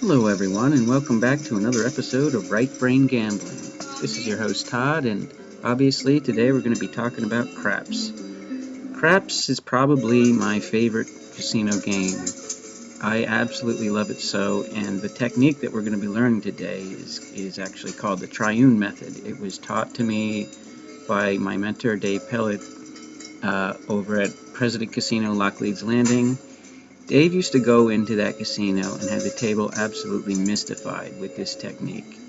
Hello everyone, and welcome back to another episode of Right Brain Gambling. This is your host Todd, and obviously today we're going to be talking about craps. Craps is probably my favorite casino game. I absolutely love it so, and the technique that we're going to be learning today is actually called the Triune method. It was taught to me by my mentor Dave Pellet over at President Casino Lockleeds Landing. Dave used to go into that casino and have the table absolutely mystified with this technique.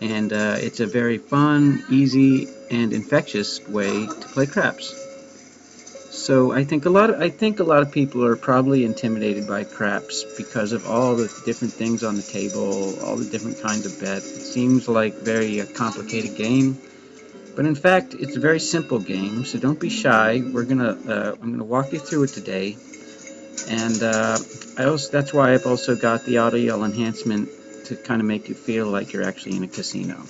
And it's a very fun, easy, and infectious way to play craps. So I think a lot of people are probably intimidated by craps because of all the different things on the table, all the different kinds of bets. It seems like very complicated game, but in fact it's a very simple game. So don't be shy. I'm gonna walk you through it today. And that's why I've also got the audio enhancement to kind of make you feel like you're actually in a casino.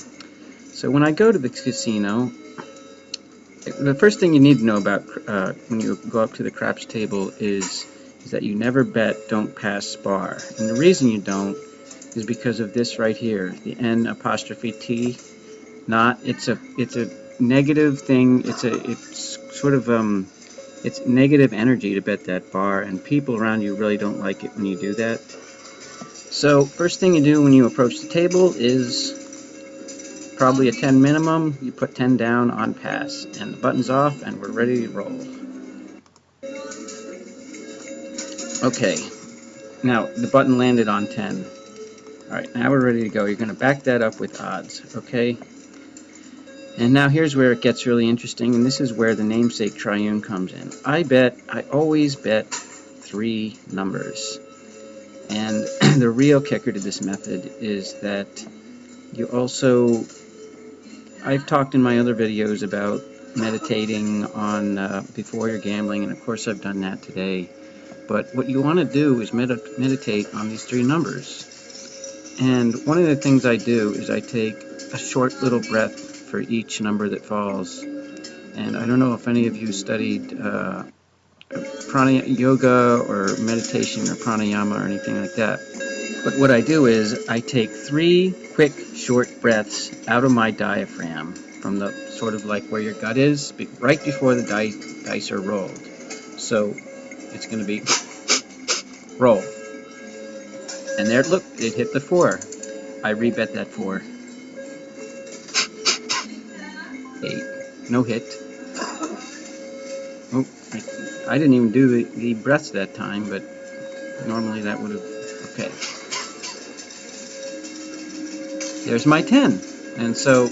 So when I go to the casino, the first thing you need to know about when you go up to the craps table is that you never bet don't pass bar. And the reason you don't is because of this right here, the N apostrophe T. It's a negative thing. It's negative energy to bet that bar, and people around you really don't like it when you do that. So first thing you do when you approach the table is probably a 10 minimum. You put 10 down on pass, and the button's off, and we're ready to roll. Okay, now the button landed on 10. Alright, now we're ready to go. You're going to back that up with odds, okay? And now here's where it gets really interesting, and this is where the namesake Triune comes in. I always bet 3 numbers. And the real kicker to this method is that I've talked in my other videos about meditating on before you're gambling, and of course I've done that today. But what you want to do is meditate on these 3 numbers. And one of the things I do is I take a short little breath for each number that falls. And I don't know if any of you studied yoga or meditation or pranayama or anything like that. But what I do is I take 3 quick short breaths out of my diaphragm from the sort of like where your gut is right before the dice are rolled. So it's going to be roll. And there, look, it hit the 4. I rebet that 4. 8. No hit. Oh, I didn't even do the breaths that time, but normally that would have... Okay. There's my 10. And so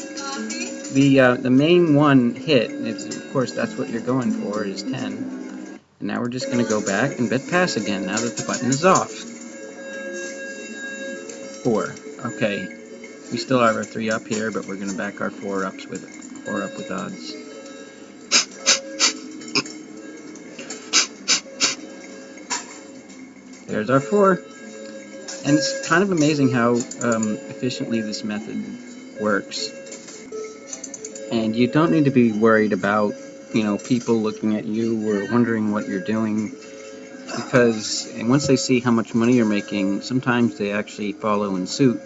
the main one hit, of course that's what you're going for, is 10. And now we're just going to go back and bet pass again, now that the button is off. 4. Okay. We still have our 3 up here, but we're going to back our 4 ups with it. 4 up with odds. There's our 4. And it's kind of amazing how efficiently this method works. And you don't need to be worried about, people looking at you or wondering what you're doing, because once they see how much money you're making, sometimes they actually follow in suit.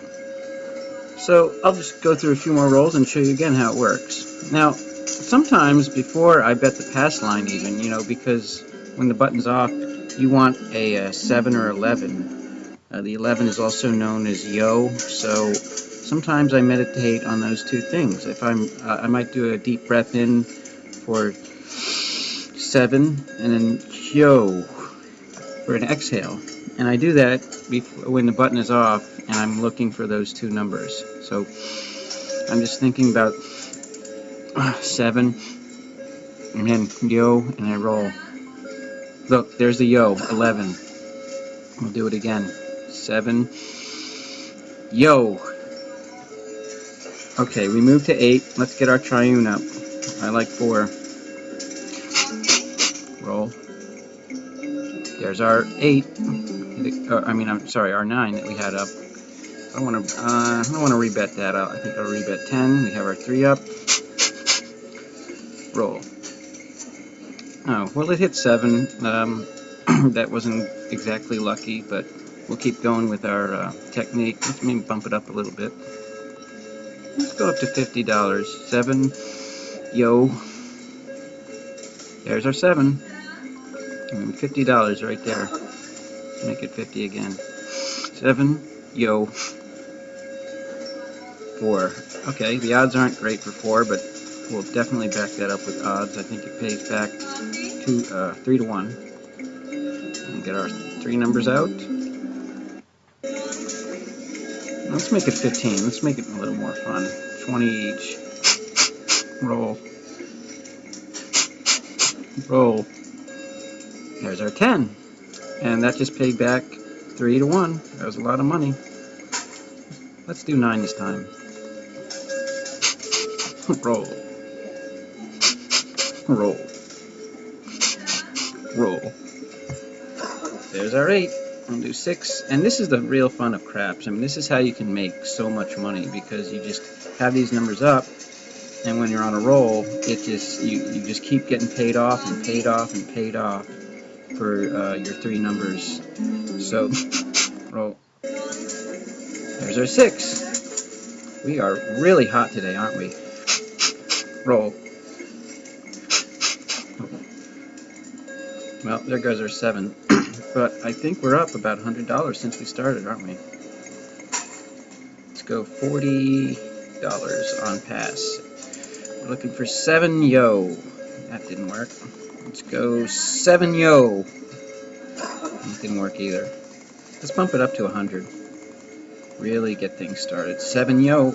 So I'll just go through a few more rolls and show you again how it works. Now, sometimes before I bet the pass line even, because when the button's off, you want a 7 or 11. The 11 is also known as yo, so sometimes I meditate on those 2 things. If I might do a deep breath in for 7, and then yo for an exhale. And I do that when the button is off and I'm looking for those 2 numbers. So I'm just thinking about 7 and then yo, and I roll. Look, there's the yo, 11. We'll do it again. 7, yo. Okay, we move to 8. Let's get our Triune up. I like 4. Roll. There's our 8. Our 9 that we had up. I don't want to rebet that. I think I'll rebet 10. We have our 3 up. Roll. Oh, well, it hit 7. That wasn't exactly lucky, but we'll keep going with our technique. Let's maybe bump it up a little bit. Let's go up to $50. 7, yo. There's our 7. And $50 right there. Make it 50 again. 7, yo. 4. Okay, the odds aren't great for 4, but we'll definitely back that up with odds. I think it pays back 3 to 1. And get our 3 numbers out. Let's make it 15. Let's make it a little more fun. 20 each. Roll. Roll. There's our 10. And that just paid back 3 to 1. That was a lot of money. Let's do 9 this time. Roll. Roll. Roll. There's our 8. I'll do 6. And this is the real fun of craps. I mean, this is how you can make so much money, because you just have these numbers up, and when you're on a roll, it just you just keep getting paid off and paid off and paid off for your 3 numbers. So, roll. There's our 6. We are really hot today, aren't we? Roll. Well, there goes our 7. But I think we're up about $100 since we started, aren't we? Let's go $40 on pass. We're looking for 7 yo. That didn't work. Let's go 7 yo. That didn't work either. Let's bump it up to 100. Really get things started. 7 yo.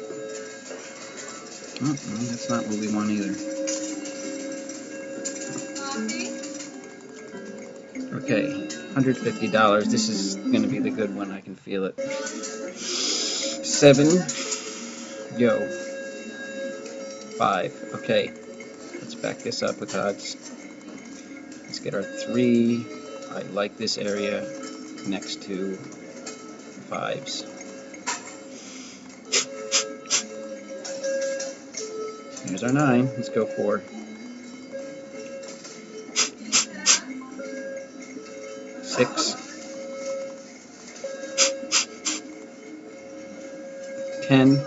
Oh, that's not what we want either. Okay, $150. This is going to be the good one. I can feel it. 7 yo. 5. Okay, let's back this up with odds. Let's get our 3. I like this area next to 5s. Here's our 9. Let's go 4. 6. 10.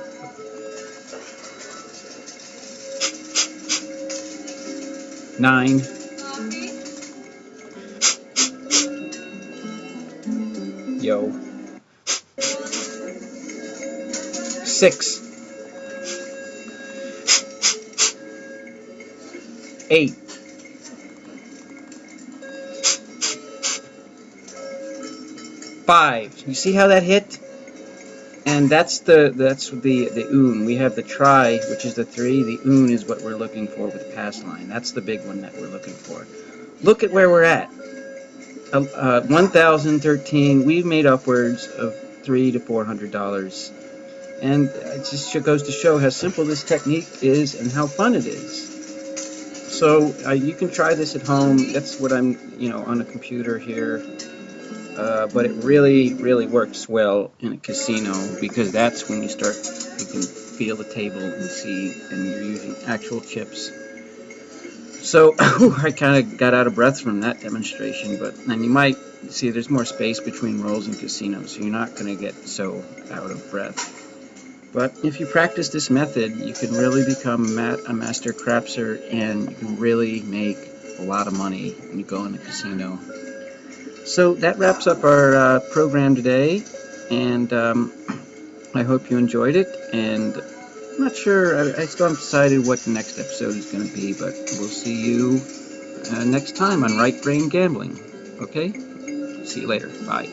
9. 6. 8. 5. You see how that hit? And that's the un. We have the try, which is the 3. The un is what we're looking for with the pass line. That's the big one that we're looking for. Look at where we're at. 1,013. We've made upwards of $300 to $400, and it just goes to show how simple this technique is and how fun it is. So you can try this at home. That's what I'm, on a computer here. But it really, really works well in a casino, because that's when you can feel the table and see, and you're using actual chips. So I kind of got out of breath from that demonstration, and you might see there's more space between rolls and casinos, so you're not going to get so out of breath. But if you practice this method, you can really become a master crapser, and you can really make a lot of money when you go in a casino. So that wraps up our program today, and I hope you enjoyed it. And I'm not sure, I still haven't decided what the next episode is going to be, but we'll see you next time on Right Brain Gambling. Okay? See you later. Bye.